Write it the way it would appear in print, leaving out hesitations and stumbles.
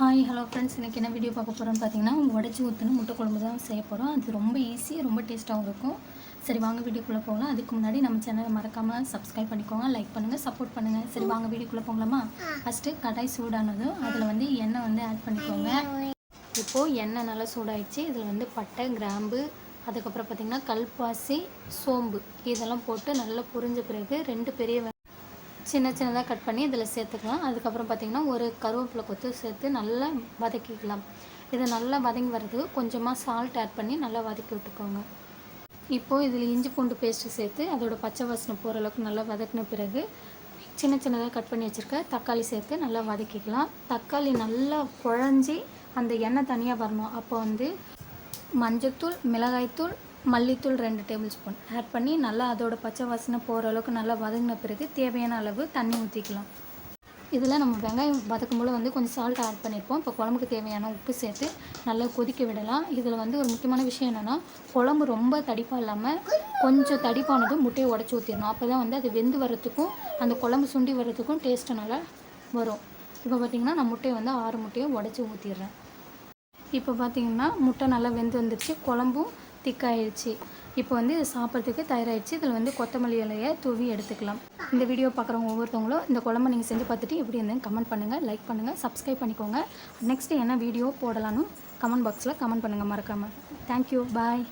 Hi hello friends, இன்றைக்கி என்ன video பார்க்க போகிறோன்னு பார்த்தீங்கன்னா, உடச்சி ஊற்றின முட்டை குழம்பு தான் செய்ய போகிறோம். அது ரொம்ப ஈஸி, ரொம்ப டேஸ்ட்டாகவும் இருக்கும். சரி வாங்க வீடியோக்குள்ளே போகலாம். அதுக்கு முன்னாடி நம்ம சேனலை மறக்காமல் சப்ஸ்கிரைப் பண்ணிக்கோங்க, லைக் பண்ணுங்கள், சப்போர்ட் பண்ணுங்கள். சரி வாங்க வீடியோக்குள்ளே போகலாமா? ஃபஸ்ட்டு கடாய் சூடானதும் அதில் எண்ணெய் ஆட் பண்ணிக்கோங்க. இப்போது எண்ணெய் நல்லா சூடாயிடுச்சு. இதில் பட்டை, கிராம்பு, அதுக்கப்புறம் பார்த்திங்கன்னா கல்பாசி, சோம்பு இதெல்லாம் போட்டு நல்லா புரிஞ்ச பிறகு 2 பெரிய சின்ன சின்னதாக கட் பண்ணி இதில் சேர்த்துக்கலாம். அதுக்கப்புறம் பார்த்திங்கன்னா ஒரு கருவேப்பிலை கொத்து சேர்த்து நல்லா வதக்கிக்கலாம். இதை நல்லா வதங்கி வர்றதுக்கு கொஞ்சமாக சால்ட் ஆட் பண்ணி நல்லா வதக்கி விட்டுக்கோங்க. இப்போது இதில் இஞ்சி பூண்டு பேஸ்ட்டு சேர்த்து அதோட பச்சை வாசனை போகிற அளவுக்கு நல்லா வதக்கின பிறகு சின்ன சின்னதாக கட் பண்ணி வச்சுருக்க தக்காளி சேர்த்து நல்லா வதக்கிக்கலாம். தக்காளி நல்லா குழஞ்சி அந்த எண்ணெய் தனியாக வரணும். அப்போ மஞ்சள்தூள், மிளகாய்த்தூள், மல்லித்தூள் 2 டேபிள் ஸ்பூன் ஆட் பண்ணி நல்லா அதோட பச்சை வாசனை போகிற அளவுக்கு நல்லா வதங்கின பிறகு தேவையான அளவு தண்ணி ஊற்றிக்கலாம். இதில் நம்ம வெங்காயம் வதக்கும்போது கொஞ்சம் சால்ட் ஆட் பண்ணியிருப்போம். இப்போ குழம்புக்கு தேவையான உப்பு சேர்த்து நல்லா கொதிக்க விடலாம். இதில் ஒரு முக்கியமான விஷயம் என்னென்னா, குழம்பு ரொம்ப தடிப்பாக இல்லாமல் கொஞ்சம் தடிப்பானதும் முட்டையை உடச்சி ஊற்றிடணும். அப்போ தான் அது வெந்து வரத்துக்கும் அந்த குழம்பு சுண்டி வர்றதுக்கும் டேஸ்ட்டு நல்லா வரும். இப்போ பார்த்திங்கன்னா நான் முட்டையை 6 முட்டையை உடச்சி ஊற்றிடுறேன். இப்போ பார்த்திங்கன்னா முட்டை நல்லா வெந்து வந்துடுச்சு, குழம்பும் திக்காயிடுச்சு. இப்போ இது சாப்பிட்றதுக்கு தயாராகிடுச்சு. இதில் கொத்தமல்லி இலையை தூவி எடுத்துக்கலாம். இந்த வீடியோ பார்க்குறவங்க ஒவ்வொருத்தவங்களும் இந்த குழம்பை நீங்கள் செஞ்சு பார்த்துட்டு எப்படி இருந்தேன்னு கமெண்ட் பண்ணுங்கள், லைக் பண்ணுங்கள், சப்ஸ்கிரைப் பண்ணிக்கோங்க. நெக்ஸ்ட்டு என்ன வீடியோ போடலான்னு கமெண்ட் பாக்ஸில் கமெண்ட் பண்ணுங்கள் மறக்காமல். தேங்க்யூ, பாய்.